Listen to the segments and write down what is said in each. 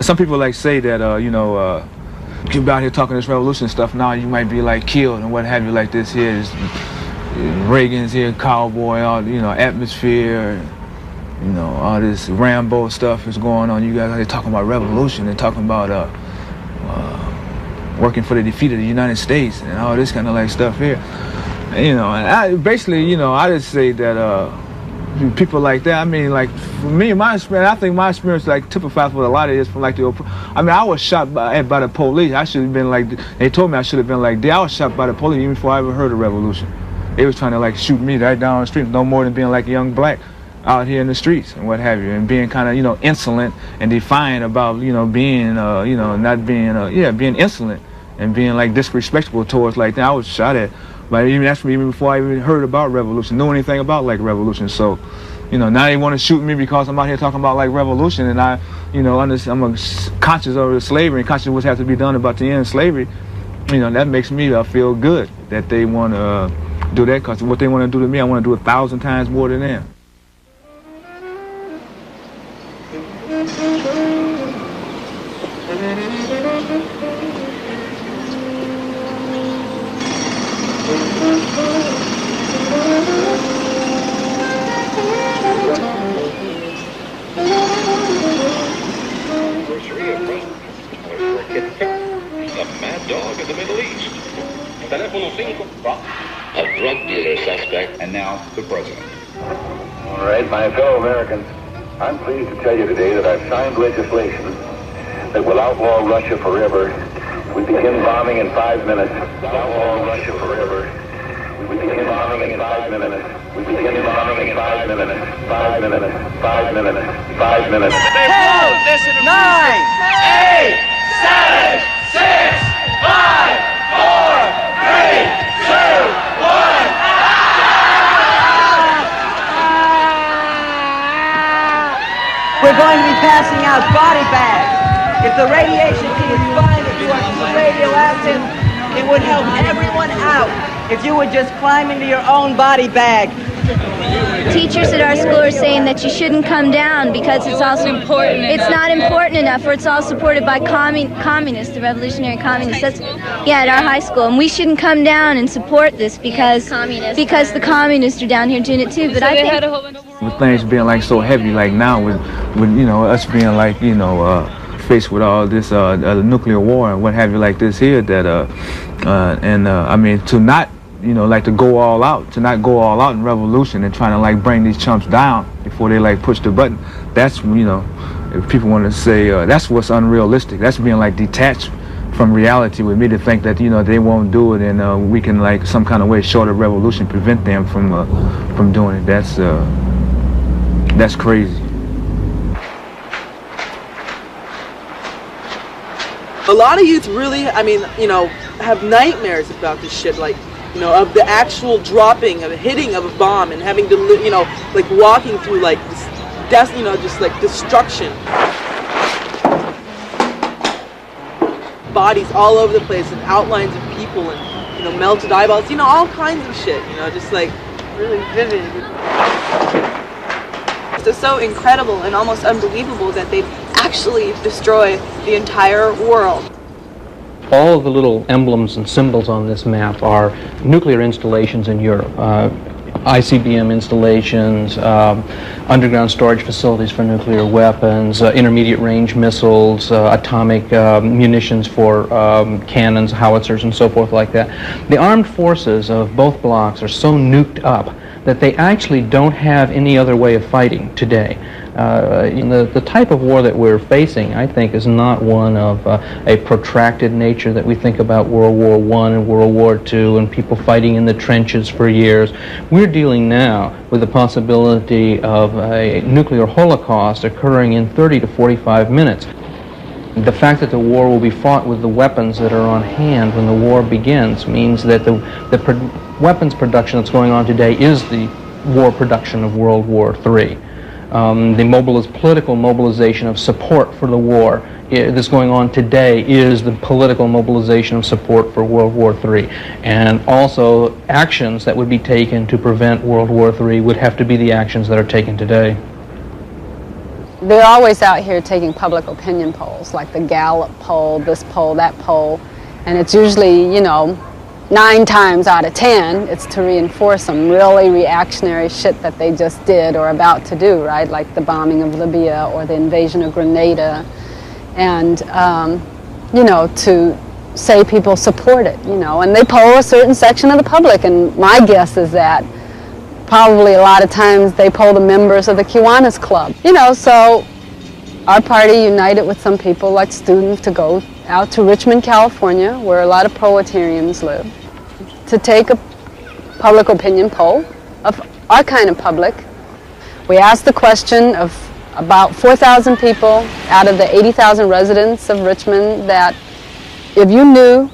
some people like say that, you know, people out here talking this revolution stuff, now you might be like killed and what have you, like this here is Reagan's here, cowboy, all, you know, atmosphere, you know, all this Rambo stuff is going on. You guys are talking about revolution and talking about working for the defeat of the United States and all this kind of like stuff here. And, you know, and I basically, you know, I just say that people like that, I mean, like, for me, my experience, I think my experience, like, typifies what a lot of it is from, like, I mean, I was shot by the police. I should have been, like, they told me I should have been, like, I was shot by the police even before I ever heard of revolution. They was trying to, like, shoot me right down the street, no more than being, like, a young black out here in the streets and what have you, and being kind of, you know, insolent and defiant about, you know, being, you know, not being, being insolent and being, like, disrespectful towards, like, that. I was shot at. But even that's even before I even heard about revolution, knew anything about like revolution. So, you know, now they want to shoot me because I'm out here talking about like revolution, and I, you know, I'm conscious of the slavery and conscious of what has to be done about the end of slavery. You know, that makes me feel good that they want to do that, because what they want to do to me, I want to do 1,000 times more than them. A drug dealer suspect, and now the president. All right, my fellow Americans, I'm pleased to tell you today that I've signed legislation that will outlaw Russia forever. We begin bombing in 5 minutes. Outlaw Russia forever. We begin bombing in 5 minutes. We begin bombing in 5 minutes. 5 minutes. 5 minutes. 5 minutes. 10, 9, 8, 7, 6, 5, 4, 3, 2, 1. We're going to be passing out body bags. If the radiation team is fine, if you are too radioactive, it would help everyone out if you would just climb into your own body bag. Teachers at our school are saying that you shouldn't come down because it's also important. It's not important enough, or it's all supported by communists, the revolutionary communists. That's, yeah, at our high school, and we shouldn't come down and support this because the communists are down here doing it too. But I think with things being like so heavy, like now with you know, us being like, you know, faced with all this nuclear war and what have you, like this here, that I mean, to not, you know, like to go all out, to not go all out in revolution and trying to like bring these chumps down before they like push the button. That's, you know, if people want to say that's what's unrealistic. That's being like detached from reality with me, to think that, you know, they won't do it and we can like some kind of way, short of revolution, prevent them from doing it. That's crazy. A lot of youth really, I mean, you know, have nightmares about this shit, like, you know, of the actual dropping, of the hitting of a bomb and having to, you know, like walking through like this, you know, just like destruction. Bodies all over the place and outlines of people and, you know, melted eyeballs, you know, all kinds of shit, you know, just like really vivid. It's so incredible and almost unbelievable that they've actually destroyed the entire world. All of the little emblems and symbols on this map are nuclear installations in Europe. ICBM installations, underground storage facilities for nuclear weapons, intermediate range missiles, atomic munitions for cannons, howitzers, and so forth like that. The armed forces of both blocs are so nuked up that they actually don't have any other way of fighting today. The type of war that we're facing, I think, is not one of a protracted nature that we think about World War I and World War II and people fighting in the trenches for years. We're dealing now with the possibility of a nuclear holocaust occurring in 30 to 45 minutes. The fact that the war will be fought with the weapons that are on hand when the war begins means that the weapons production that's going on today is the war production of World War III. The political mobilization of support for the war that's going on today is the political mobilization of support for World War III. And also actions that would be taken to prevent World War III would have to be the actions that are taken today. they're always out here taking public opinion polls, like the Gallup poll, this poll, that poll, and it's usually, you know, 9 times out of 10, it's to reinforce some really reactionary shit that they just did or about to do, right? Like the bombing of Libya or the invasion of Grenada. And, you know, to say people support it, you know. And they poll a certain section of the public, and my guess is that probably a lot of times they poll the members of the Kiwanis Club. You know, so our party united with some people like students to go out to Richmond, California, where a lot of proletarians live, to take a public opinion poll of our kind of public. We asked the question of about 4,000 people out of the 80,000 residents of Richmond that if you knew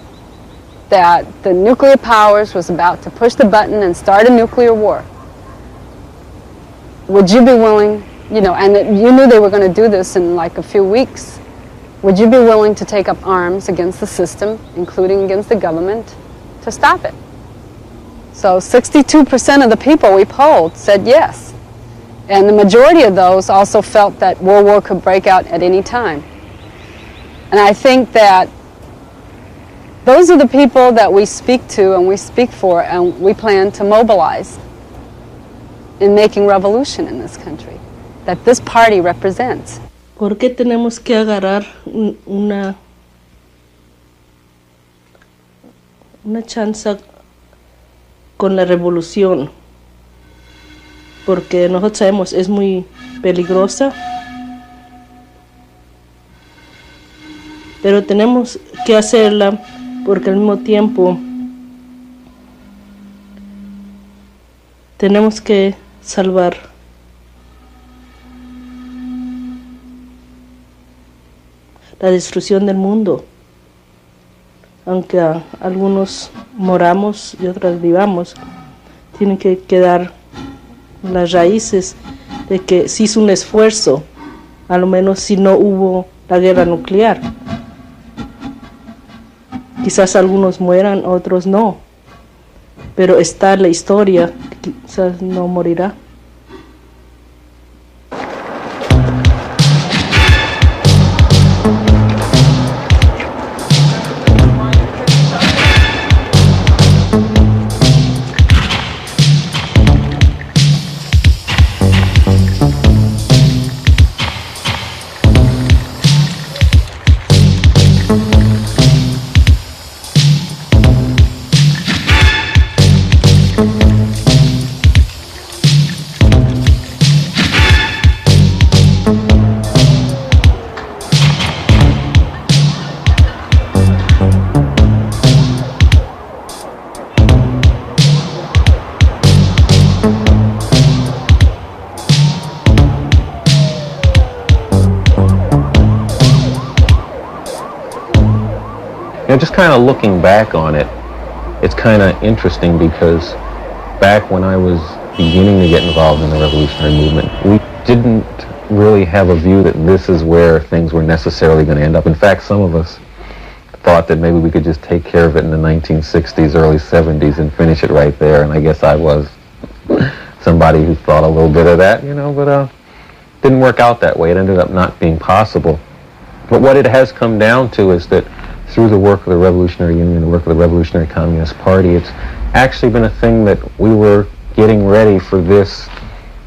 that the nuclear powers was about to push the button and start a nuclear war, would you be willing, you know, and that you knew they were going to do this in like a few weeks, would you be willing to take up arms against the system, including against the government, to stop it? So 62% of the people we polled said yes. And the majority of those also felt that World War could break out at any time. And I think that those are the people that we speak to and we speak for and we plan to mobilize in making revolution in this country, that this party represents. ¿Por qué tenemos que agarrar una chance con la revolución? Porque nosotros sabemos es muy peligrosa, pero tenemos que hacerla porque al mismo tiempo tenemos que salvar la destrucción del mundo. Aunque algunos moramos y otros vivamos, tienen que quedar las raíces de que se hizo un esfuerzo, a lo menos si no hubo la guerra nuclear. Quizás algunos mueran, otros no, pero está la historia, quizás no morirá. Just kind of looking back on it, it's kind of interesting because back when I was beginning to get involved in the revolutionary movement, we didn't really have a view that this is where things were necessarily going to end up. In fact, some of us thought that maybe we could just take care of it in the 1960s, early 70s and finish it right there, and I guess I was somebody who thought a little bit of that, you know, but didn't work out that way. It ended up not being possible. But what it has come down to is that through the work of the Revolutionary Union, the work of the Revolutionary Communist Party, it's actually been a thing that we were getting ready for this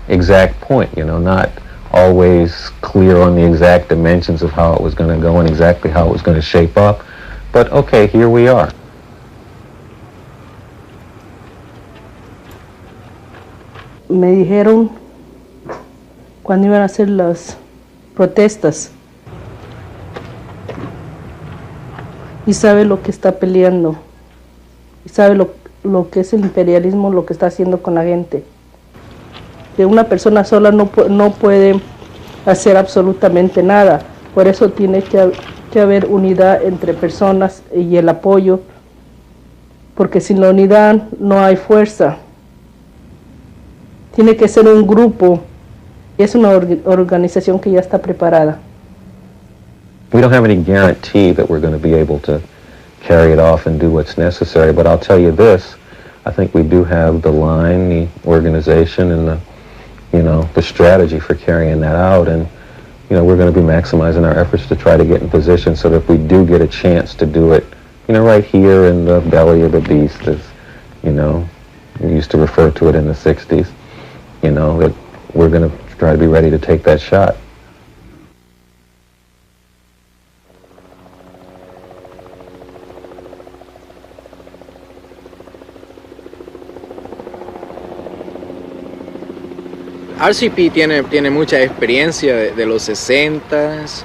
exact point, you know, not always clear on the exact dimensions of how it was going to go and exactly how it was going to shape up, but okay, here we are. Me dijeron cuando iban a hacer las protestas, y sabe lo que está peleando, y sabe lo que es el imperialismo, lo que está haciendo con la gente. Que una persona sola no puede hacer absolutamente nada, por eso tiene que haber unidad entre personas y el apoyo, porque sin la unidad no hay fuerza. Tiene que ser un grupo, y es una organización que ya está preparada. We don't have any guarantee that we're going to be able to carry it off and do what's necessary, but I'll tell you this, I think we do have the line, the organization, and the strategy for carrying that out, and we're going to be maximizing our efforts to try to get in position so that if we do get a chance to do it, right here in the belly of the beast, as, we used to refer to it in the 60s, that we're going to try to be ready to take that shot. RCP tiene mucha experiencia de los 60s,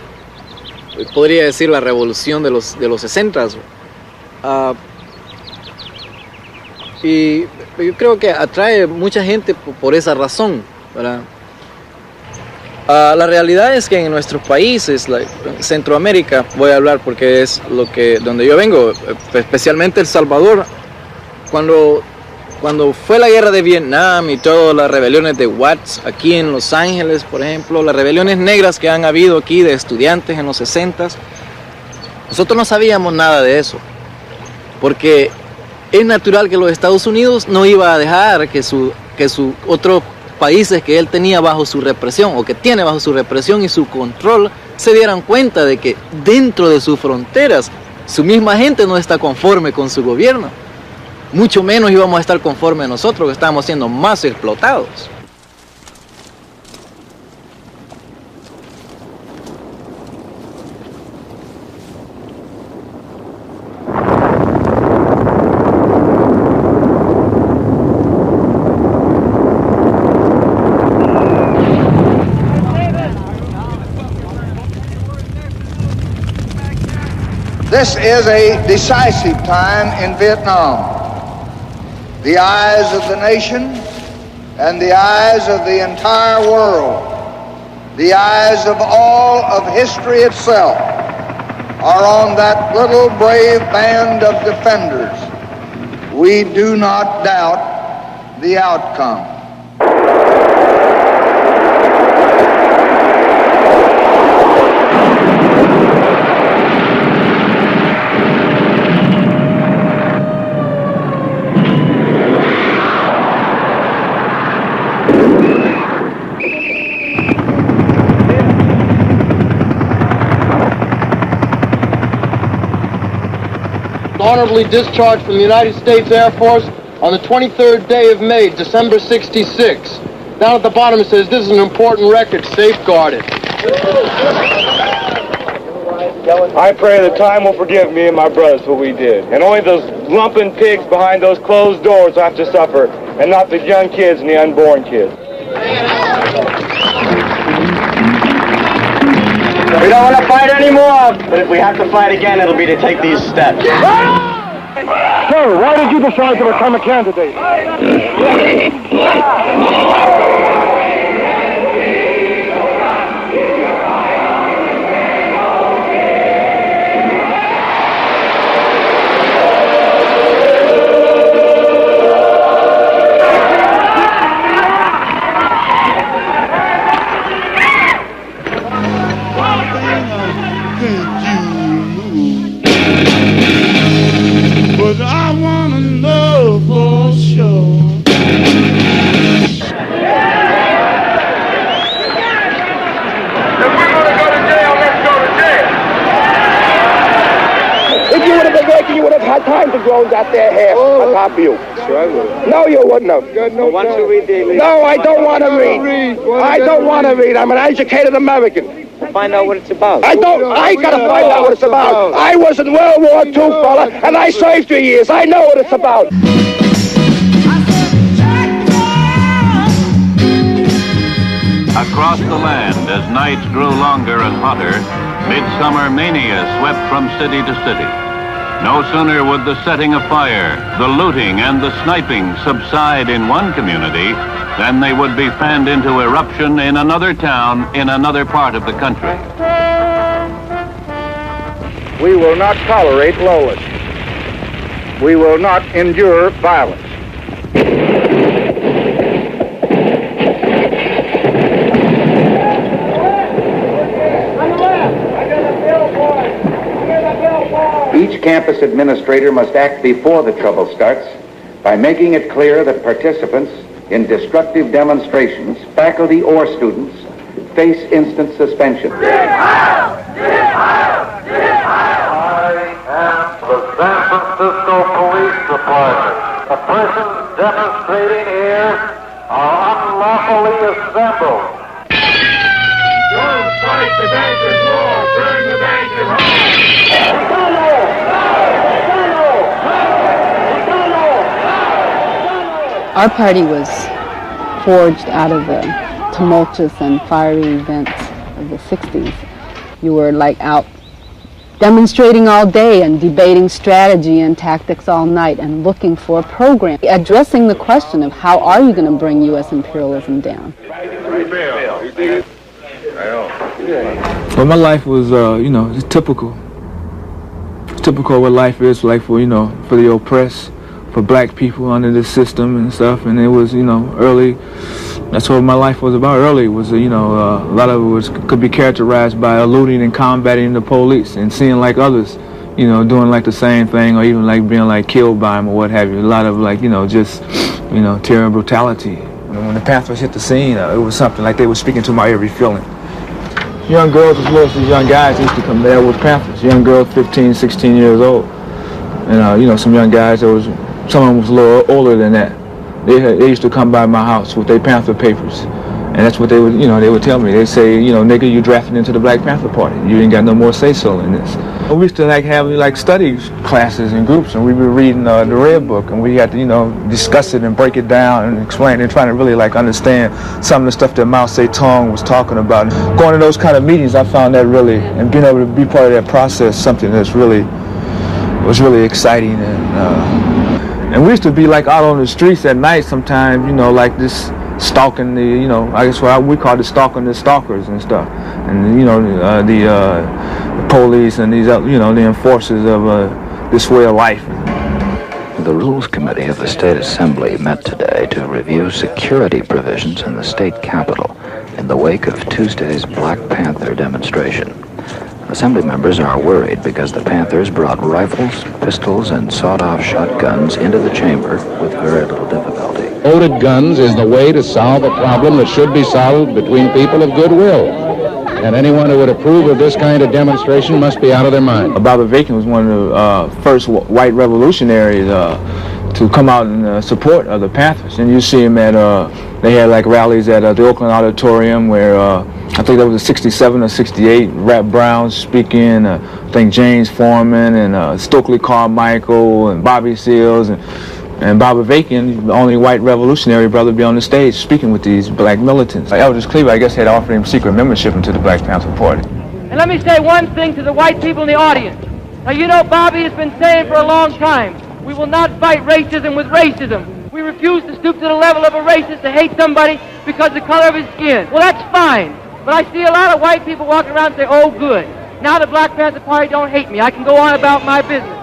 podría decir la revolución de los 60s. Y yo creo que atrae mucha gente por esa razón, ¿verdad? La realidad es que en nuestros países, Centroamérica, voy a hablar porque es donde yo vengo, especialmente El Salvador, cuando fue la guerra de Vietnam y todas las rebeliones de Watts aquí en Los Ángeles, por ejemplo, las rebeliones negras que han habido aquí de estudiantes en los 60s, nosotros no sabíamos nada de eso, porque es natural que los Estados Unidos no iba a dejar que sus otros países que él tenía bajo su represión, o que tiene bajo su represión y su control, se dieran cuenta de que dentro de sus fronteras su misma gente no está conforme con su gobierno. Mucho menos íbamos a estar conformes nosotros, que estábamos siendo más explotados. This is a decisive time in Vietnam. The eyes of the nation and the eyes of the entire world, the eyes of all of history itself, are on that little brave band of defenders. We do not doubt the outcome. Honorably discharged from the United States Air Force on the 23rd day of May, December 66. Down at the bottom it says, this is an important record, safeguarded. I pray that time will forgive me and my brothers what we did. And only those lumping pigs behind those closed doors have to suffer, and not the young kids and the unborn kids. We don't want to fight anymore, but if we have to fight again, it'll be to take these steps. Sir, why did you decide to become a candidate? But I wanna know for sure. If we're gonna go to jail, let's go to jail. If you would have been working, you would have had time to grow out their hair on top of you. Sure I would. No, you wouldn't have. Well, why don't you read the... No, I don't want to read. I don't want to read. I'm an educated American. Find out what it's about. I gotta find out what it's about. I was in World War II, fella, and I served 3 years. I know what it's about. Across the land, as nights grew longer and hotter, midsummer mania swept from city to city. No sooner would the setting of fire, the looting, and the sniping subside in one community than they would be fanned into eruption in another town in another part of the country. We will not tolerate lawlessness. We will not endure violence. Each campus administrator must act before the trouble starts by making it clear that participants in destructive demonstrations, faculty or students, face instant suspension. I am the San Francisco Police Department. The persons demonstrating here are unlawfully assembled. Don't fight the bankers' war, bring the bankers home. Our party was forged out of the tumultuous and fiery events of the 60s. You were like out demonstrating all day and debating strategy and tactics all night and looking for a program, addressing the question of how are you going to bring U.S. imperialism down. Well, my life was, you know, it's typical. It's typical of what life is like for, you know, for the oppressed, for black people under the system and stuff. And it was, you know, early. That's what my life was about early. Was, you know, a lot of it could be characterized by eluding and combating the police and seeing like others, you know, doing like the same thing or even like being like killed by them or what have you. A lot of like, you know, just, you know, terror and brutality. When the Panthers hit the scene, it was something like they were speaking to my every feeling. Young girls as well as young guys used to come there with Panthers. Young girls, 15, 16 years old. And, you know, some young guys, some of them was a little older than that. They used to come by my house with their Panther papers. And that's what they would, you know, they would tell me. They'd say, you know, nigga, you drafted into the Black Panther Party. You ain't got no more say-so in this. We used to like have like study classes and groups, and we were reading the Red Book, and we had to, you know, discuss it and break it down and explain and trying to really like understand some of the stuff that Mao Zedong was talking about. Going to those kind of meetings, I found that really, and being able to be part of that process, something that's really, was really exciting. And we used to be like out on the streets at night sometimes, you know, like this stalking the, you know, I guess what we call it stalking the stalkers and stuff. And, you know, the police and these, you know, the enforcers of this way of life. The Rules Committee of the State Assembly met today to review security provisions in the state capitol in the wake of Tuesday's Black Panther demonstration. Assembly members are worried because the Panthers brought rifles, pistols, and sawed-off shotguns into the chamber with very little difficulty. Loaded guns is the way to solve a problem that should be solved between people of goodwill. And anyone who would approve of this kind of demonstration must be out of their mind. Bobby Vakin was one of the first white revolutionaries to come out in support of the Panthers. And you see him at, they had like rallies at the Oakland Auditorium where I think that was a 67 or 68, Rap Brown speaking, I think James Foreman and Stokely Carmichael and Bobby Seals and Bobby Vakin, the only white revolutionary brother, be on the stage speaking with these black militants. Eldridge Cleaver, I guess, had offered him secret membership into the Black Panther Party. And let me say one thing to the white people in the audience. Now, you know, Bobby has been saying for a long time, we will not fight racism with racism. We refuse to stoop to the level of a racist to hate somebody because of the color of his skin. Well, that's fine. But I see a lot of white people walking around and say, oh, good. Now the Black Panther Party don't hate me. I can go on about my business.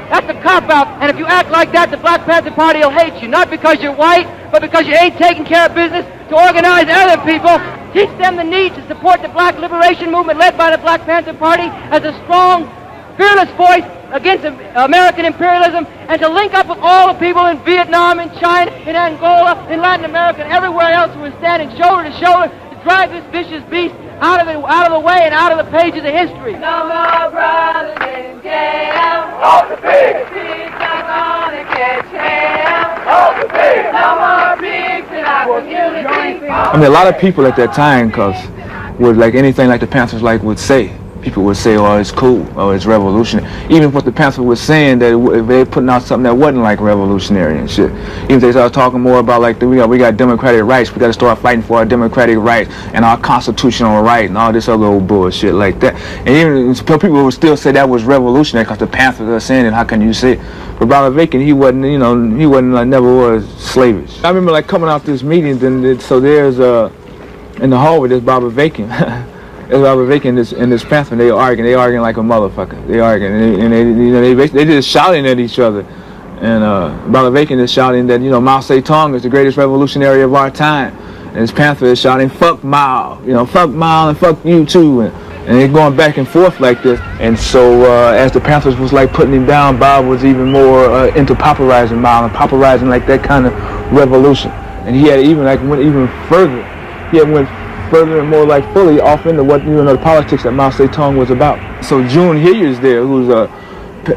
That's a cop-out, and if you act like that, the Black Panther Party will hate you, not because you're white, but because you ain't taking care of business to organize other people, teach them the need to support the black liberation movement led by the Black Panther Party as a strong, fearless voice against American imperialism, and to link up with all the people in Vietnam, in China, in Angola, in Latin America, and everywhere else who are standing shoulder to shoulder to drive this vicious beast out of the way and out of the pages of history. No more brothers in jail. Off the pigs. Pigs are gonna catch hell. Off the pigs. No more pigs in our community. I mean, a lot of people at that time, cause would like anything like the Panthers like would say. People would say, oh, it's cool, oh, it's revolutionary. Even what the Panthers was saying, that they're putting out something that wasn't like revolutionary and shit. Even if they started talking more about like, we got democratic rights, we got to start fighting for our democratic rights and our constitutional right and all this other old bullshit like that. And even people would still say that was revolutionary because the Panthers are saying it, how can you say it? But Bobby Vakin, he wasn't, you know, he wasn't, like, never was slavish. I remember like coming out this meeting, so there's, in the hallway, there's Bobby Vakin. As I was making this in this Panther, they arguing like a motherfucker. They arguing, and they you know, they just shouting at each other. And Bobby Vakin is shouting that, you know, Mao Zedong is the greatest revolutionary of our time. And this Panther is shouting, fuck Mao, you know, fuck Mao and fuck you too. And they're going back and forth like this. And so as the Panthers was like putting him down, Bob was even more into popularizing Mao and popularizing like that kind of revolution. And he had even like went even further. He had went further and more like fully off into what, you know, the politics that Mao Zedong was about. So June Hilliard's there, who's a,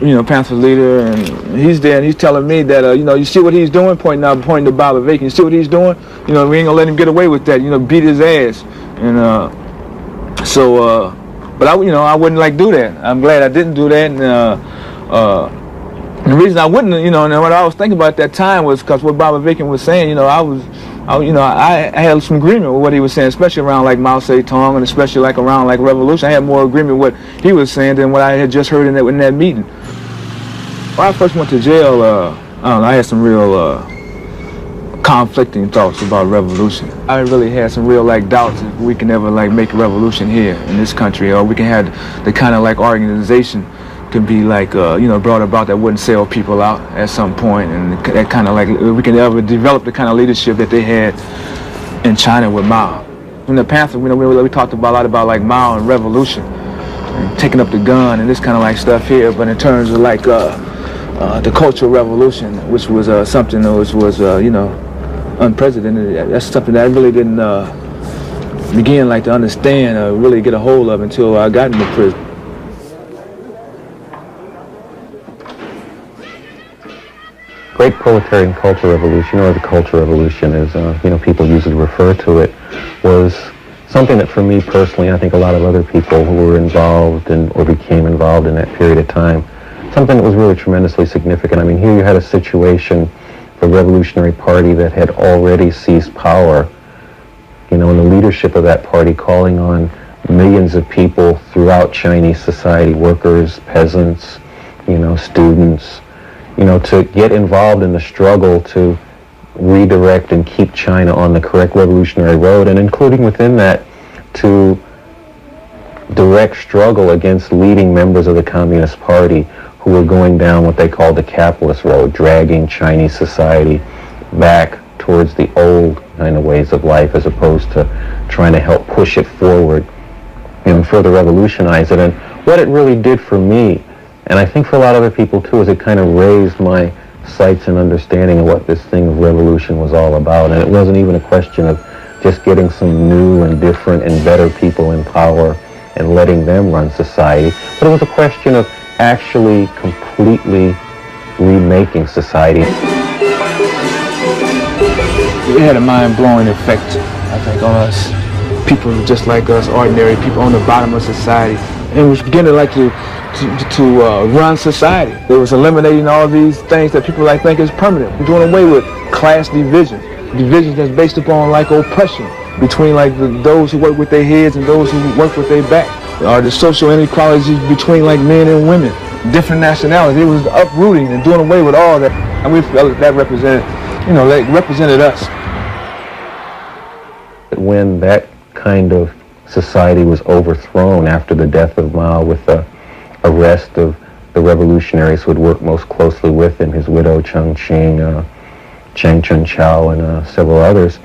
you know, Panther leader, and he's there, and he's telling me that, you know, you see what he's doing, pointing to Bob Avakian, you see what he's doing? You know, we ain't gonna let him get away with that, you know, beat his ass. And but I, you know, I wouldn't like do that. I'm glad I didn't do that, and the reason I wouldn't, you know, and what I was thinking about at that time was because what Bob Avakian was saying, you know, I had some agreement with what he was saying, especially around like Mao Zedong, and especially like around like revolution. I had more agreement with what he was saying than what I had just heard in that meeting. When I first went to jail, I don't know, I had some real conflicting thoughts about revolution. I really had some real like doubts if we can ever like make a revolution here in this country, or we can have the kind of like organization could be like, you know, brought about that wouldn't sell people out at some point, and that kind of like, we can ever develop the kind of leadership that they had in China with Mao. In the Panther, you know, we talked about a lot about like Mao and revolution, and taking up the gun and this kind of like stuff here, but in terms of like the Cultural Revolution, which was something that was you know, unprecedented, that's something that I really didn't begin like to understand or really get a hold of until I got into prison. Great proletarian culture revolution, or the culture revolution as you know, people usually refer to it, was something that for me personally, I think a lot of other people who were involved in, or became involved in that period of time, something that was really tremendously significant. I mean, here you had a situation for the Revolutionary Party that had already seized power, you know, and the leadership of that party calling on millions of people throughout Chinese society, workers, peasants, you know, students, you know, to get involved in the struggle to redirect and keep China on the correct revolutionary road, and including within that to direct struggle against leading members of the Communist Party who were going down what they called the capitalist road, dragging Chinese society back towards the old kind of ways of life as opposed to trying to help push it forward and further revolutionize it. And what it really did for me, and I think for a lot of other people too, is it kind of raised my sights and understanding of what this thing of revolution was all about. And it wasn't even a question of just getting some new and different and better people in power and letting them run society, but it was a question of actually completely remaking society. It had a mind-blowing effect, I think, on us, people just like us, ordinary people on the bottom of society. And we began to like to run society. It was eliminating all these things that people like think is permanent. We're doing away with class divisions that's based upon like oppression between like those who work with their heads and those who work with their back. Or the social inequalities between like men and women, different nationalities. It was uprooting and doing away with all that, and we felt that represented, you know, that represented us. When that kind of society was overthrown after the death of Mao, with the arrest of the revolutionaries who had worked most closely with him, his widow Cheng Qing, Cheng Chun-Chao, and several others,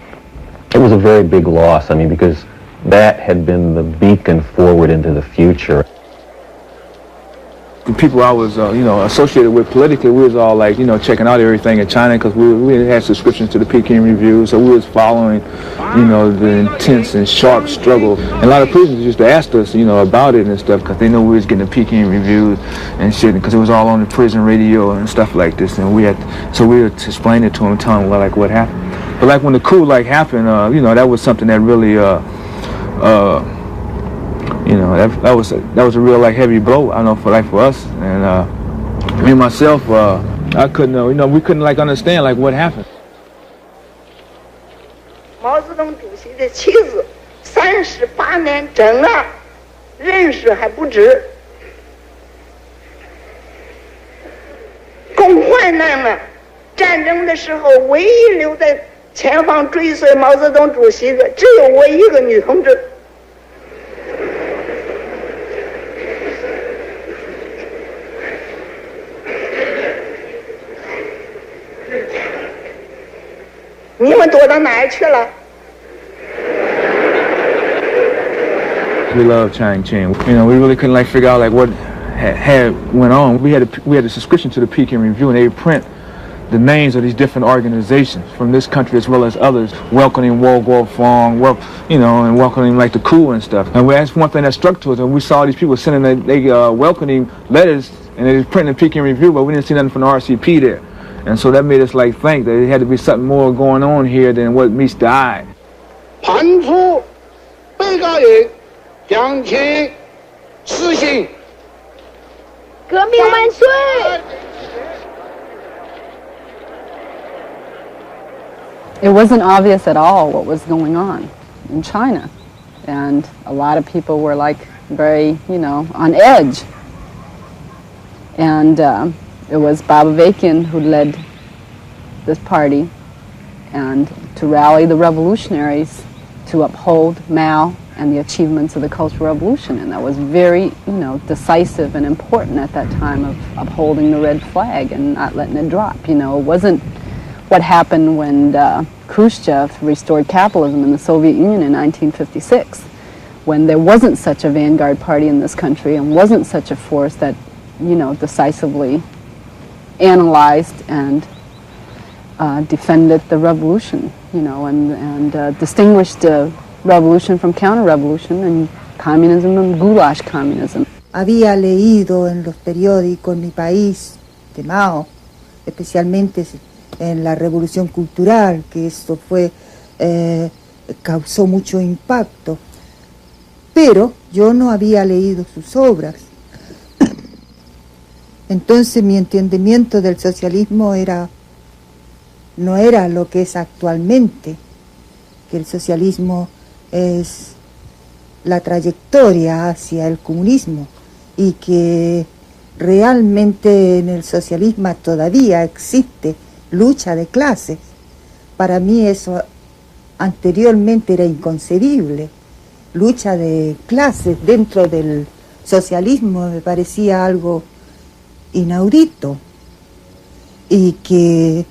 it was a very big loss. I mean, because that had been the beacon forward into the future. The people I was, you know, associated with politically, we was all like, you know, checking out everything in China because we had subscriptions to the Peking Review, so we was following, you know, the intense and sharp struggle. And a lot of prisoners used to ask us, you know, about it and stuff because they knew we was getting the Peking Review and shit, because it was all on the prison radio and stuff like this. And we would explain it to them, tell them like what happened. But like when the coup like happened, you know, that was something that really, you know, that was a real like heavy blow, I know, for us. And me myself, I couldn't, you know, we couldn't like understand like what happened. 毛泽东主席的妻子38年整啊，认识还不止，共患难了。战争的时候，唯一留在前方追随毛泽东主席的，只有我一个女同志。你们躲到哪儿去了？ We love Chang Ching. You know, we really couldn't like figure out like what had went on. We had a subscription to the Peking Review, and they would print the names of these different organizations from this country as well as others, welcoming Wo Guo Fong, and welcoming like the coup and stuff. And that's one thing that struck to us, and we saw these people sending they welcoming letters, and they was printing Peking Review, but we didn't see nothing from the RCP there. And so that made us like think that there had to be something more going on here than what meets the eye. 判处被告人将其死刑。革命万岁！ It wasn't obvious at all what was going on in China. And a lot of people were like very, on edge. And it was Baba Avakian who led this party and to rally the revolutionaries to uphold Mao and the achievements of the Cultural Revolution. And that was very, decisive and important at that time of upholding the red flag and not letting it drop. It wasn't what happened when Khrushchev restored capitalism in the Soviet Union in 1956, when there wasn't such a vanguard party in this country and wasn't such a force that, decisively analyzed and defended the revolution, and distinguished the revolution from counter-revolution and communism and goulash communism. Había leído en los periódicos Mi País de Mao, especialmente en la Revolución Cultural, que esto causó mucho impacto, pero yo no había leído sus obras. Entonces mi entendimiento del socialismo no era lo que es actualmente, que el socialismo es la trayectoria hacia el comunismo y que realmente en el socialismo todavía existe lucha de clases. Para mí eso anteriormente era inconcebible. Lucha de clases dentro del socialismo me parecía algo inaudito, y que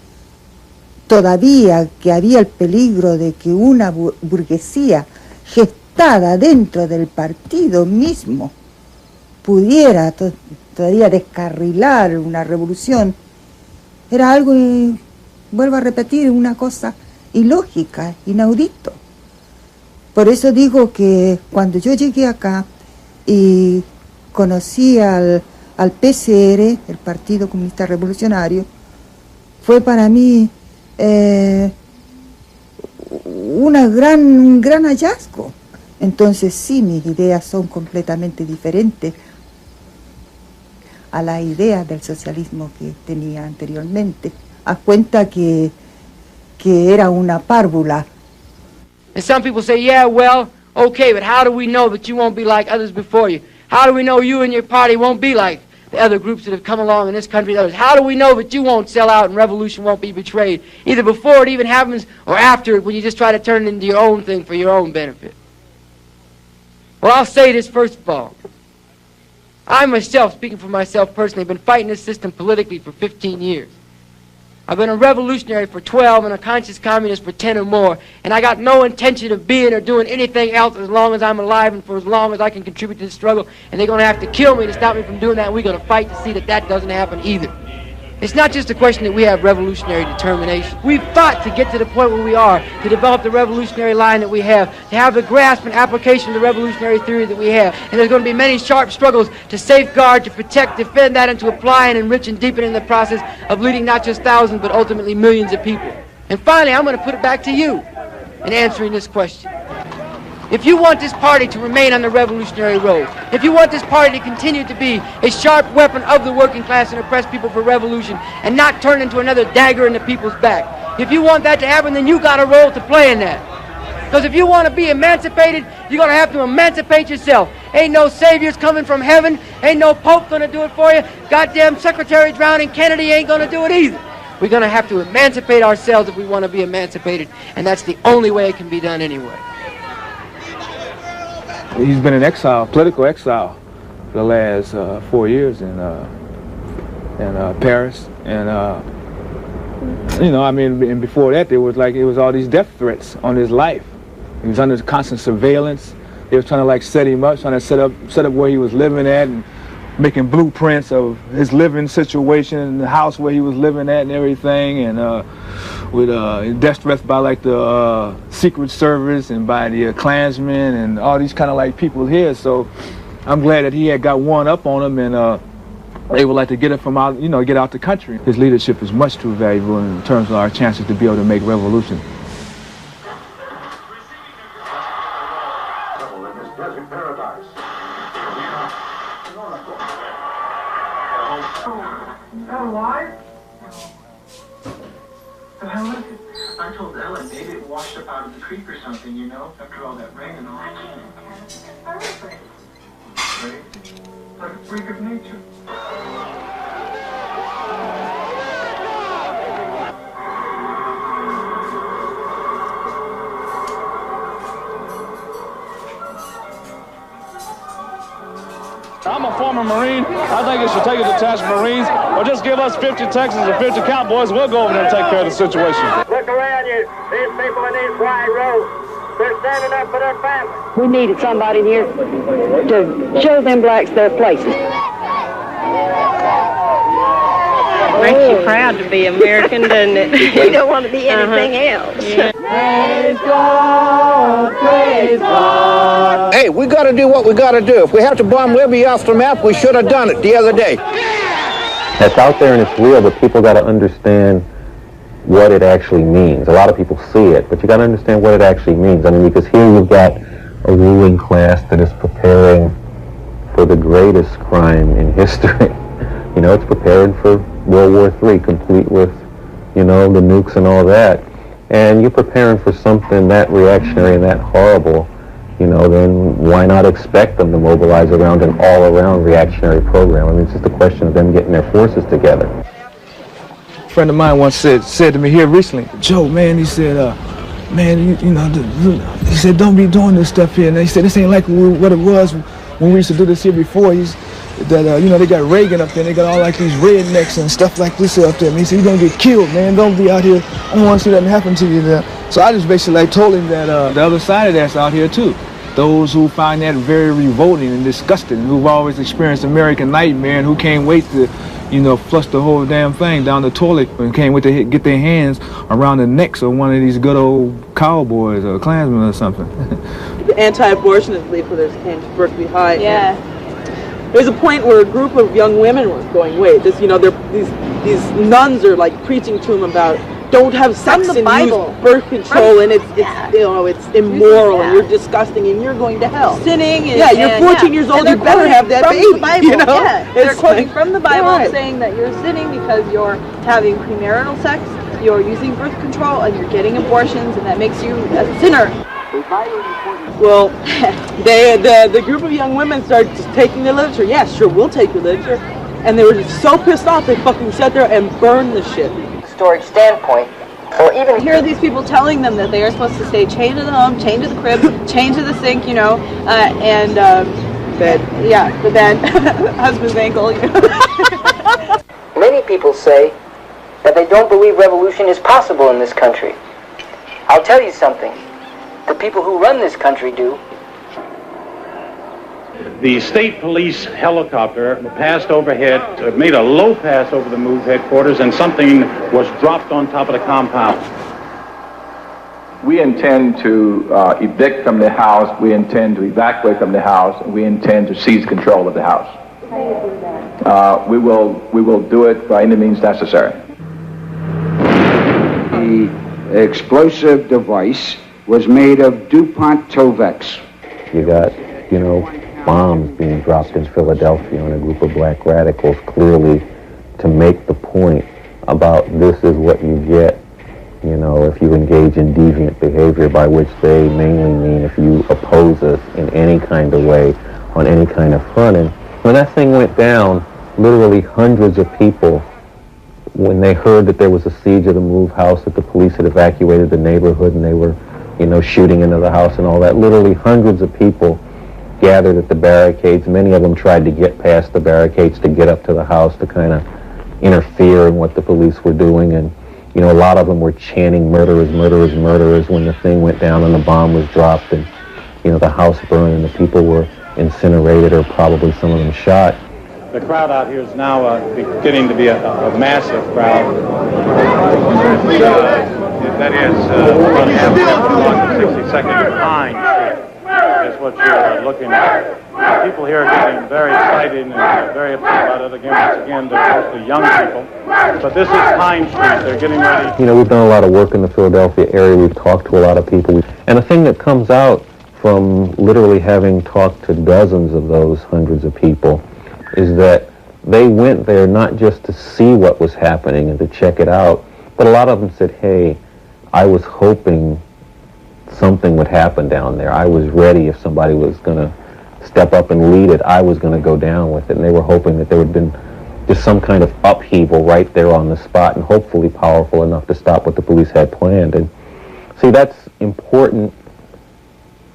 todavía que había el peligro de que una burguesía gestada dentro del partido mismo pudiera todavía descarrilar una revolución, era algo, vuelvo a repetir, una cosa ilógica, inaudito. Por eso digo que cuando yo llegué acá y conocí al PCR, el Partido Comunista Revolucionario, fue para mí un gran hallazgo. Entonces sí, mis ideas son completamente diferentes a la idea del socialismo que tenía anteriormente. Haz cuenta que era una párvula. And some people say, yeah, well, okay, but how do we know that you won't be like others before you? How do we know you and your party won't be like the other groups that have come along in this country and others? How do we know that you won't sell out and revolution won't be betrayed, either before it even happens or after it, when you just try to turn it into your own thing for your own benefit? Well, I'll say this first of all. I myself, speaking for myself personally, have been fighting this system politically for 15 years. I've been a revolutionary for 12 and a conscious communist for 10 or more, and I got no intention of being or doing anything else as long as I'm alive and for as long as I can contribute to the struggle, and they're going to have to kill me to stop me from doing that, and we're going to fight to see that that doesn't happen either. It's not just a question that we have revolutionary determination. We've fought to get to the point where we are, to develop the revolutionary line that we have, to have the grasp and application of the revolutionary theory that we have. And there's going to be many sharp struggles to safeguard, to protect, defend that, and to apply and enrich and deepen in the process of leading not just thousands, but ultimately millions of people. And finally, I'm going to put it back to you in answering this question. If you want this party to remain on the revolutionary road, if you want this party to continue to be a sharp weapon of the working class and oppressed people for revolution and not turn into another dagger in the people's back, if you want that to happen, then you got a role to play in that. Because if you want to be emancipated, you're going to have to emancipate yourself. Ain't no saviors coming from heaven. Ain't no pope going to do it for you. Goddamn Secretary drowning Kennedy ain't going to do it either. We're going to have to emancipate ourselves if we want to be emancipated, and that's the only way it can be done anyway. He's been in exile, political exile, for the last 4 years in Paris, and and before that it was all these death threats on his life. He was under constant surveillance. They was trying to set him up, trying to set up where he was living at, and making blueprints of his living situation and the house where he was living at and everything, and with death threats by like the Secret Service and by the Klansmen and all these kind of like people here. So I'm glad that he had got one up on him, and they would like to get it from out, get out the country. His leadership is much too valuable in terms of our chances to be able to make revolution. I told Ellen maybe it washed up out of the creek or something, after all that rain and all. Right? Like a freak of nature. I'm a former Marine. I think it should take a detachment of Marines, or just give us 50 Texans and 50 cowboys. We'll go over there and take care of the situation. Look around you. These people in these white robes, they're standing up for their family. We needed somebody here to show them blacks their places. Makes you proud to be American, doesn't it? You don't want to be anything else. Yeah. Praise God, praise God. Hey, we got to do what we got to do. If we have to bomb Libya off the map, we should have done it the other day. It's out there and it's real, but people got to understand what it actually means. A lot of people see it, but you got to understand what it actually means. I mean, because here you've got a ruling class that is preparing for the greatest crime in history. It's prepared for World War III, complete with, the nukes and all that. And you're preparing for something that reactionary and that horrible, then why not expect them to mobilize around an all-around reactionary program? I mean, it's just a question of them getting their forces together. A friend of mine once said to me here recently, Joe, man, he said, he said, don't be doing this stuff here. And he said, this ain't like what it was when we used to do this here before. They got Reagan up there, and they got all like these rednecks and stuff like this up there. And he said, you're going to get killed, man. Don't be out here. I don't want to see that happen to you there. So I just basically told him that the other side of that's out here too. Those who find that very revolting and disgusting, who've always experienced American nightmare and who can't wait to, flush the whole damn thing down the toilet and can't wait to get their hands around the necks of one of these good old cowboys or Klansmen or something. The anti-abortionist leafleters came to Berkeley High. Yeah. There's a point where a group of young women was going, wait, these nuns are like preaching to them about don't have sex and use birth control, and it's immoral and you're disgusting and you're going to hell. Sinning. You're 14 years old. You better have that baby. They're quoting from the Bible saying that you're sinning because you're having premarital sex, you're using birth control, and you're getting abortions, and that makes you a sinner. Well, the group of young women started just taking the literature. Yeah, sure, we'll take the literature. And they were just so pissed off, they fucking sat there and burned the shit. Storage standpoint, or even here are these people telling them that they are supposed to stay chained to the home, chained to the crib, chained to the sink, and bed. Yeah, the bed, husband's ankle. Many people say that they don't believe revolution is possible in this country. I'll tell you something. The people who run this country do. The state police helicopter passed overhead, made a low pass over the MOVE headquarters, and something was dropped on top of the compound. We intend to evict from the house, we intend to evacuate from the house, and we intend to seize control of the house. We will do it by any means necessary. The explosive device was made of DuPont Tovex. You got, bombs being dropped in Philadelphia on a group of black radicals, clearly to make the point about this is what you get, if you engage in deviant behavior, by which they mainly mean if you oppose us in any kind of way, on any kind of front. And when that thing went down, literally hundreds of people, when they heard that there was a siege of the MOVE house, that the police had evacuated the neighborhood and they were, shooting into the house and all that, literally hundreds of people gathered at the barricades. Many of them tried to get past the barricades to get up to the house to kind of interfere in what the police were doing. And, a lot of them were chanting murderers, murderers, murderers when the thing went down and the bomb was dropped and, the house burned and the people were incinerated or probably some of them shot. The crowd out here is now beginning to be a massive crowd. That is on average 62nd Pine Street is what you're looking at. People here are getting very excited and very upset about it. Once again, they're mostly young people. But this is Pine Street. They're getting ready. You know, we've done a lot of work in the Philadelphia area. We've talked to a lot of people. And the thing that comes out from literally having talked to dozens of those hundreds of people is that they went there not just to see what was happening and to check it out, but a lot of them said, hey, I was hoping something would happen down there. I was ready if somebody was going to step up and lead it. I was going to go down with it. And they were hoping that there would have been just some kind of upheaval right there on the spot and hopefully powerful enough to stop what the police had planned. And see, that's important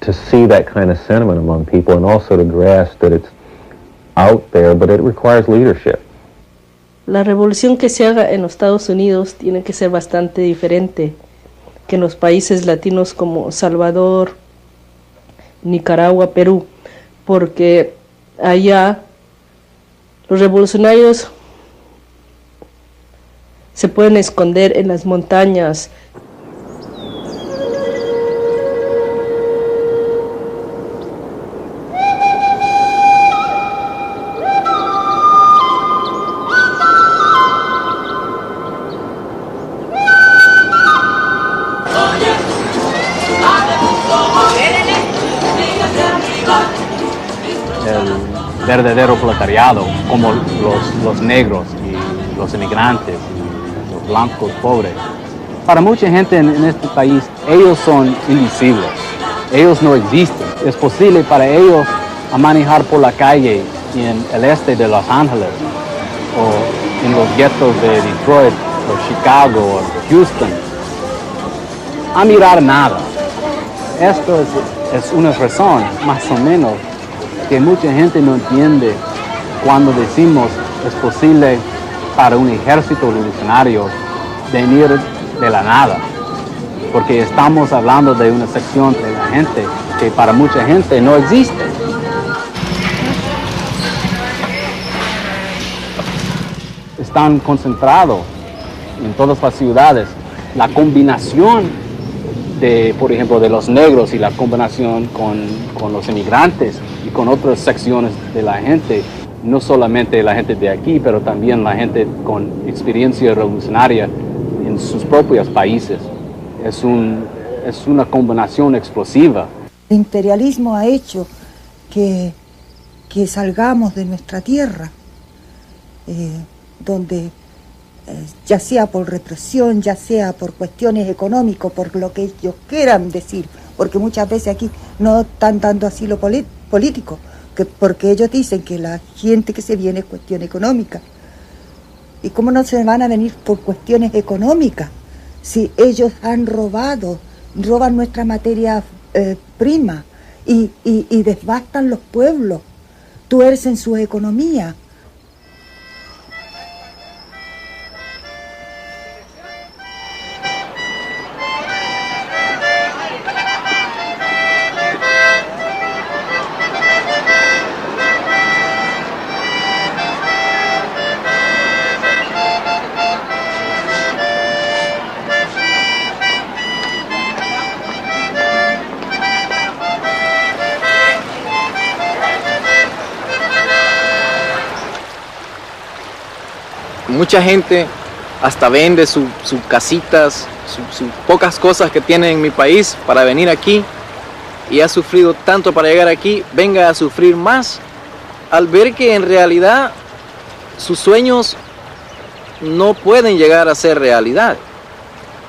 to see that kind of sentiment among people and also to grasp that it's out there, but it requires leadership. La revolución que se haga en los Estados Unidos tiene que ser bastante diferente que en los países latinos como Salvador, Nicaragua, Perú, porque allá los revolucionarios se pueden esconder en las montañas. El verdadero proletariado, como los negros y los inmigrantes y los blancos pobres. Para mucha gente en este país, ellos son invisibles, ellos no existen. Es posible para ellos a manejar por la calle en el este de Los Ángeles o en los guetos de Detroit o Chicago o Houston, a mirar nada. Esto es una razón, más o menos, que mucha gente no entiende cuando decimos es posible para un ejército revolucionario venir de la nada, porque estamos hablando de una sección de la gente que para mucha gente no existe. Están concentrados en todas las ciudades. La combinación de, por ejemplo, de los negros y la combinación con los inmigrantes y con otras secciones de la gente, no solamente la gente de aquí, pero también la gente con experiencia revolucionaria en sus propios países. Es una combinación explosiva. El imperialismo ha hecho que salgamos de nuestra tierra, donde ya sea por represión, ya sea por cuestiones económicas, por lo que ellos quieran decir, porque muchas veces aquí no están dando asilo político, porque ellos dicen que la gente que se viene es cuestión económica. ¿Y cómo no se van a venir por cuestiones económicas si ellos han roban nuestra materia prima y devastan los pueblos, tuercen su economía? Mucha gente hasta vende sus casitas, sus pocas cosas que tiene en mi país para venir aquí, y ha sufrido tanto para llegar aquí, venga a sufrir más al ver que en realidad sus sueños no pueden llegar a ser realidad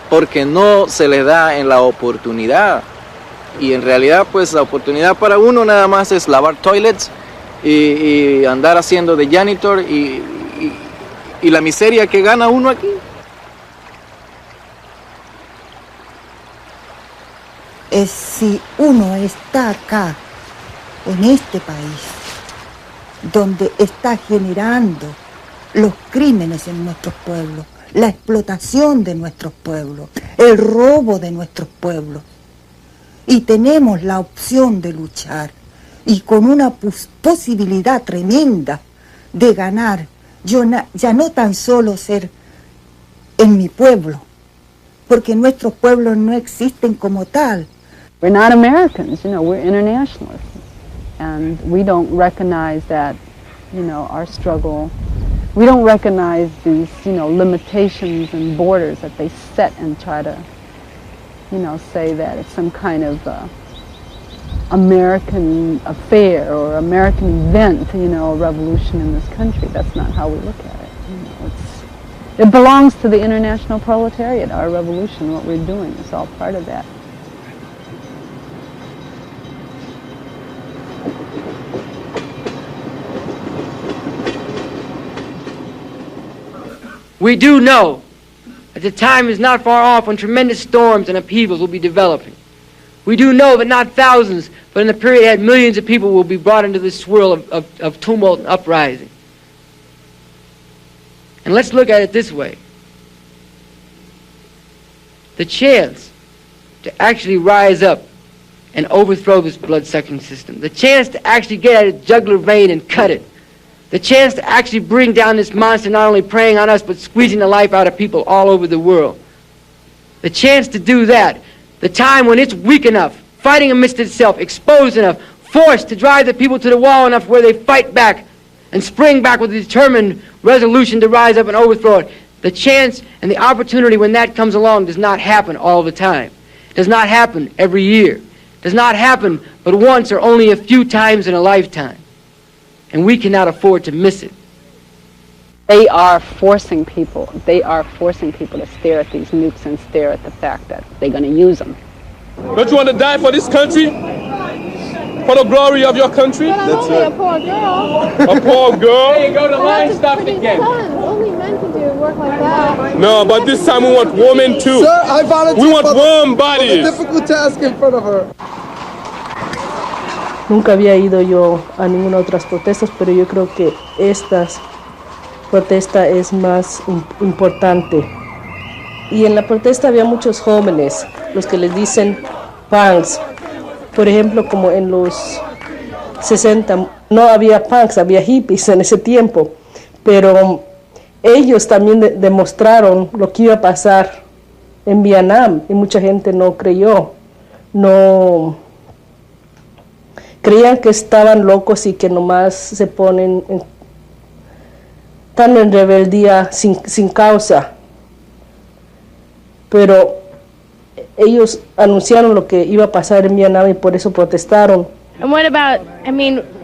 porque no se les da en la oportunidad. Y en realidad pues la oportunidad para uno nada más es lavar toilets y andar haciendo de janitor y la miseria que gana uno aquí. Es si uno está acá, en este país, donde está generando los crímenes en nuestros pueblos, la explotación de nuestros pueblos, el robo de nuestros pueblos, y tenemos la opción de luchar, y con una posibilidad tremenda de ganar, ya no tan solo ser en mi pueblo, porque nuestros pueblos no existen como tal. We're not Americans, we're internationalists. And we don't recognize that, our struggle, we don't recognize these, limitations and borders that they set and try to, say that it's some kind of American affair or American event, a revolution in this country. That's not how we look at it. It belongs to the international proletariat, our revolution, what we're doing is all part of that. We do know that the time is not far off when tremendous storms and upheavals will be developing. We do know that not thousands, but in the period ahead, millions of people will be brought into this swirl of tumult and uprising. And let's look at it this way. The chance to actually rise up and overthrow this blood-sucking system, the chance to actually get at its jugular vein and cut it, the chance to actually bring down this monster not only preying on us but squeezing the life out of people all over the world. The chance to do that, the time when it's weak enough, fighting amidst itself, exposed enough, forced to drive the people to the wall enough where they fight back and spring back with a determined resolution to rise up and overthrow it. The chance and the opportunity when that comes along does not happen all the time. Does not happen every year. Does not happen but once or only a few times in a lifetime. And we cannot afford to miss it. They are forcing people to stare at these nukes and stare at the fact that they're going to use them. Don't you want to die for this country? For the glory of your country? But I'm only a poor girl. A poor girl? Hey, go to line stuff again. Only men can do work like that. No, but this time we want women too. Sir, I volunteer we want warm for bodies. the difficult task in front of her. Nunca había ido yo a ninguna otras protestas, pero yo creo que esta protesta es más importante. Y en la protesta había muchos jóvenes, los que les dicen punks. Por ejemplo, como en los 60 no había punks, había hippies en ese tiempo, pero ellos también demostraron lo que iba a pasar en Vietnam y mucha gente no creyó, creían que estaban locos y que nomás se ponen están en rebeldía sin causa, pero ellos anunciaron lo que iba a pasar en Vietnam y por eso protestaron. And what about,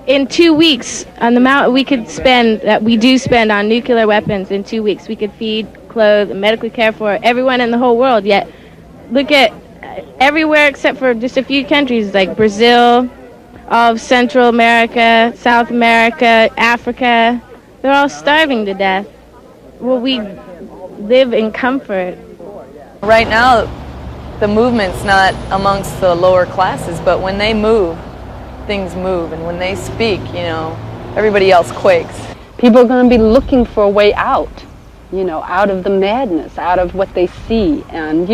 in 2 weeks, on the amount we could spend, that we do spend on nuclear weapons in 2 weeks, we could feed, clothe, and medically care for everyone in the whole world. Yet, look at everywhere except for just a few countries like Brazil, all of Central America, South America, Africa, they're all starving to death. Well, we live in comfort. Right now, the movement's not amongst the lower classes, but when they move, things move, and when they speak, everybody else quakes. People are going to be looking for a way out, out of the madness, out of what they see, and,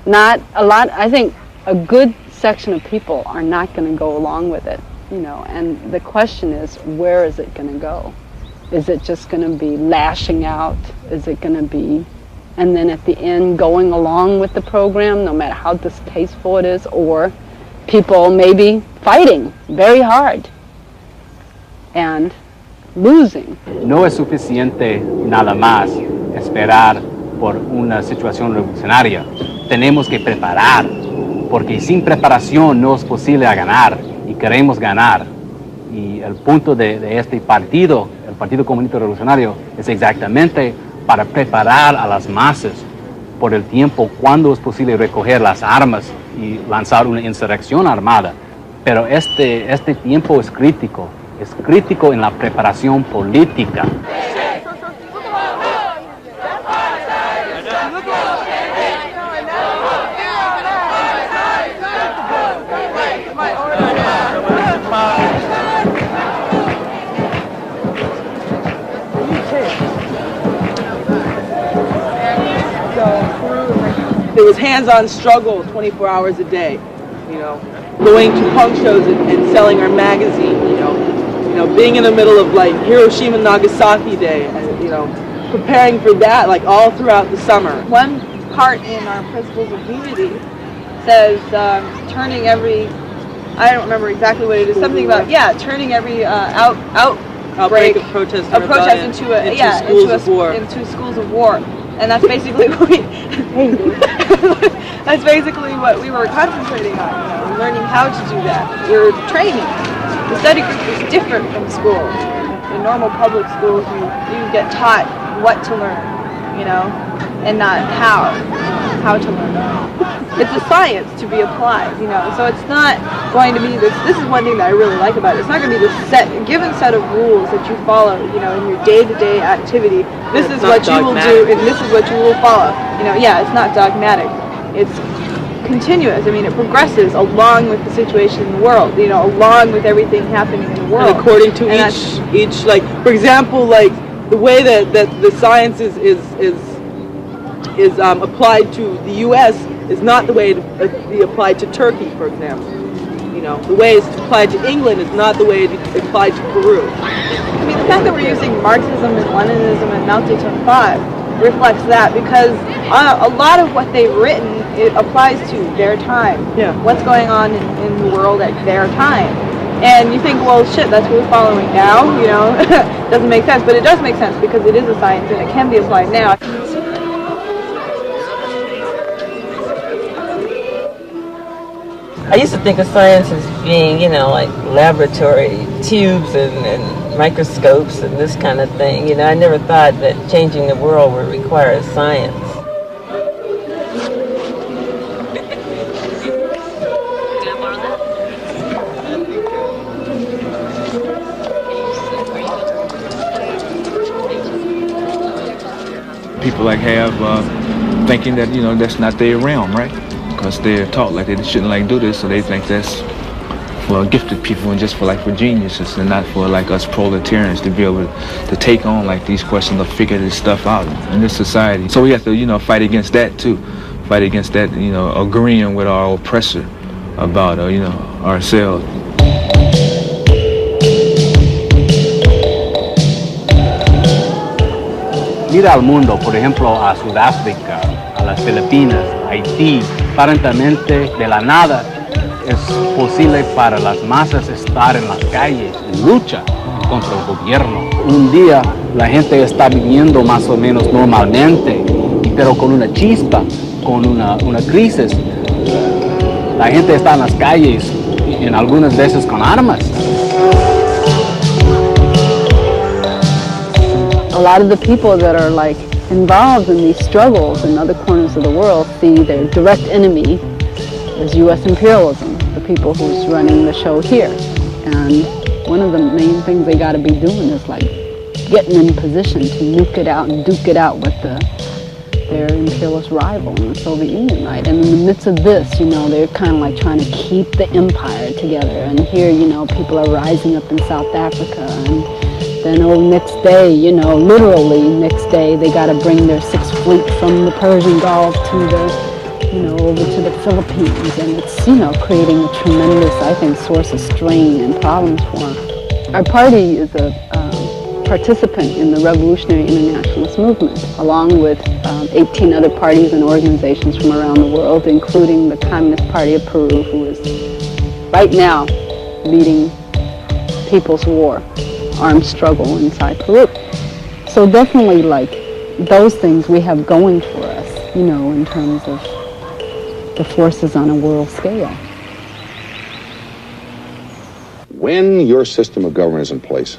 not a lot, I think a good section of people are not going to go along with it, and the question is, where is it going to go? Is it just going to be lashing out? Is it going to be, and then at the end, going along with the program, no matter how distasteful it is, or people maybe fighting very hard and losing? No es suficiente nada más esperar por una situación revolucionaria. Tenemos que preparar, porque sin preparación no es posible ganar, y queremos ganar. Y el punto de este partido, el Partido Comunista Revolucionario, es exactamente para preparar a las masas por el tiempo cuando es posible recoger las armas y lanzar una insurrección armada. Pero este tiempo es crítico en la preparación política. There was hands-on struggle 24 hours a day, going to punk shows and selling our magazine, You know, being in the middle of like Hiroshima and Nagasaki Day, and, you know, preparing for that like all throughout the summer. One part in our Principles of Unity says turning every, I don't remember exactly what it is, something about, turning every outbreak of protest into schools of war. And that's basically what that's basically what we were concentrating on, you know, learning how to do that. We're training. The study group is different from school. In normal public schools, you get taught what to learn, you know, and not how to learn. It's a science to be applied, you know, so it's not going to be this is one thing that I really like about it. It's not going to be this given set of rules that you follow, you know, in your day-to-day activity. This is what you will do, and this is what you will follow. You know, it's not dogmatic. It's continuous. I mean, it progresses along with the situation in the world, you know, along with everything happening in the world. And according to each, like, for example, like, the way that the science is applied to the U.S. is not the way it be applied to Turkey, for example. You know, the way it's applied to England is not the way it's applied to Peru. I mean, the fact that we're using Marxism and Leninism and Mao Zedong 5 reflects that, because a lot of what they've written, it applies to their time. Yeah. What's going on in the world at their time. And you think, well, shit, that's what we're following now, you know? Doesn't make sense, but it does make sense because it is a science and it can be applied now. I used to think of science as being, you know, like laboratory tubes and microscopes and this kind of thing. You know, I never thought that changing the world would require science. People like have thinking that, you know, that's not their realm, right? Because they're taught like they shouldn't like do this, so they think that's for gifted people and just for geniuses, and not for like us proletarians to be able to take on like these questions or figure this stuff out in this society. So we have to, you know, fight against that too. Fight against that, you know, agreeing with our oppressor about, you know, ourselves. Mira al mundo, por ejemplo, a Sudáfrica, a las Filipinas, Haití. Aparentemente, de la nada, es posible para las masas estar en las calles, en lucha contra el gobierno. Un día, la gente está viviendo más o menos normalmente, pero con una chispa, con una crisis. La gente está en las calles, en algunas veces con armas. A lot of the people that are like involved in these struggles in other corners of the world see their direct enemy as U.S. imperialism, the people who's running the show here. And one of the main things they got to be doing is like getting in position to nuke it out and duke it out with their imperialist rival in the Soviet Union, right? And in the midst of this, you know, they're kind of like trying to keep the empire together. And here, you know, people are rising up in South Africa, and then next day, you know, literally next day, they got to bring their Sixth Fleet from the Persian Gulf to the, you know, over to the Philippines, and it's, you know, creating a tremendous, I think, source of strain and problems for them. Our party is a participant in the Revolutionary Internationalist Movement, along with 18 other parties and organizations from around the world, including the Communist Party of Peru, who is right now leading People's War, armed struggle inside Peru. So definitely, like, those things we have going for us, you know, in terms of the forces on a world scale. When your system of government is in place,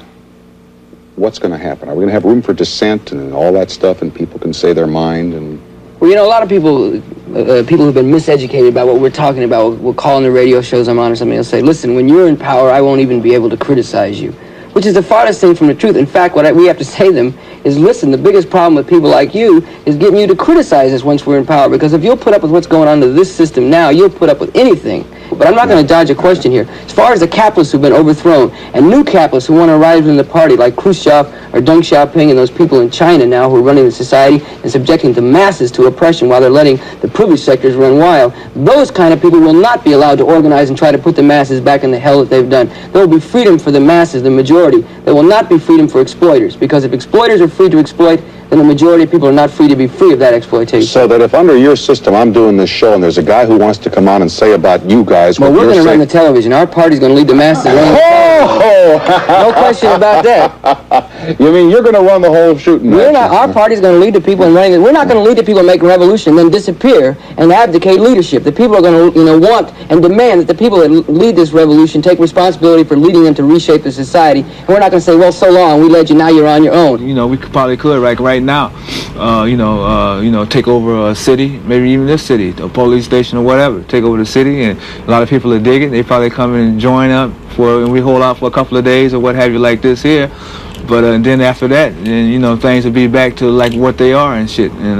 what's going to happen? Are we going to have room for dissent and all that stuff, and people can say their mind? And well, you know, a lot of people who've been miseducated about what we're talking about will call on the radio shows I'm on or something. They'll say, listen, when you're in power, I won't even be able to criticize you, which is the farthest thing from the truth. In fact, what we have to say to them is, listen, the biggest problem with people like you is getting you to criticize us once we're in power, because if you'll put up with what's going on to this system now, you'll put up with anything. But I'm not going to dodge a question here. As far as the capitalists who've been overthrown and new capitalists who want to rise in the party, like Khrushchev or Deng Xiaoping and those people in China now who are running the society and subjecting the masses to oppression while they're letting the privileged sectors run wild, those kind of people will not be allowed to organize and try to put the masses back in the hell that they've done. There will be freedom for the masses, the majority. There will not be freedom for exploiters, because if exploiters are free to exploit, then the majority of people are not free to be free of that exploitation. So that if under your system I'm doing this show and there's a guy who wants to come on and say about you guys... Well, we're going to run the television. Our party's going to lead the masses. No question about that. You mean you're going to run the whole shooting match? We're not. Our party's going to lead the people in running it. We're not going to lead the people in making revolution and then disappear and abdicate leadership. The people are going to, want and demand that the people that lead this revolution take responsibility for leading them to reshape the society. And we're not going to say, well, so long, we led you, now you're on your own. We probably could, like right now, take over a city, maybe even this city, a police station or whatever, take over the city, and a lot of people are digging. They probably come in and join up and we hold out for a couple of days or what have you, like this here. But and then after that, then, things will be back to like what they are and shit. And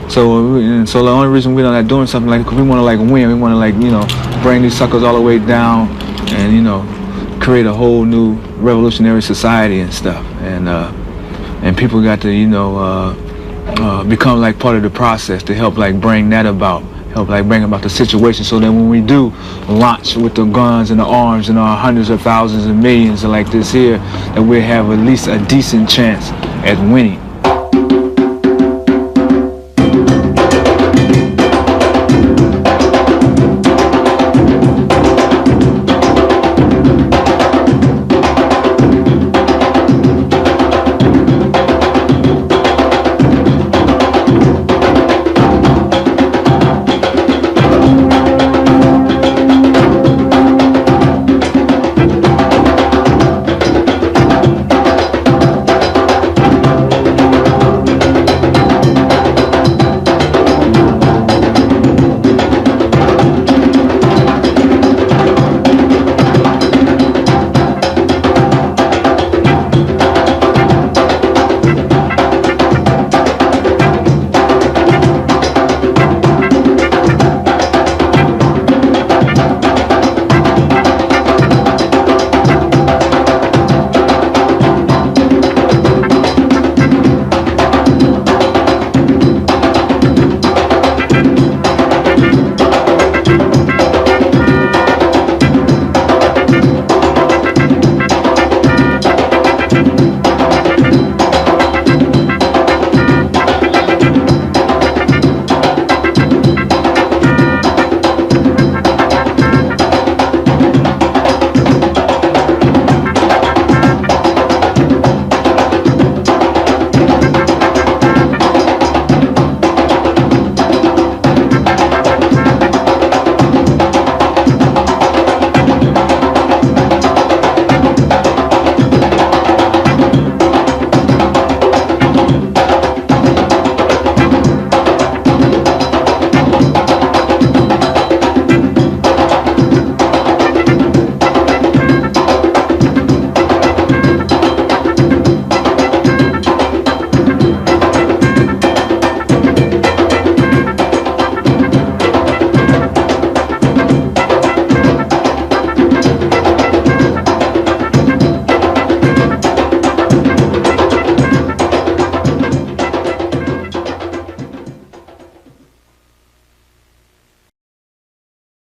so the only reason we're not doing something like, cause we want to like win, we want to like bring these suckers all the way down, and create a whole new revolutionary society and stuff. And people got to become like part of the process to help like bring that about. Help like bring about the situation, so that when we do launch with the guns and the arms and our hundreds of thousands and millions like this here, that we have at least a decent chance at winning.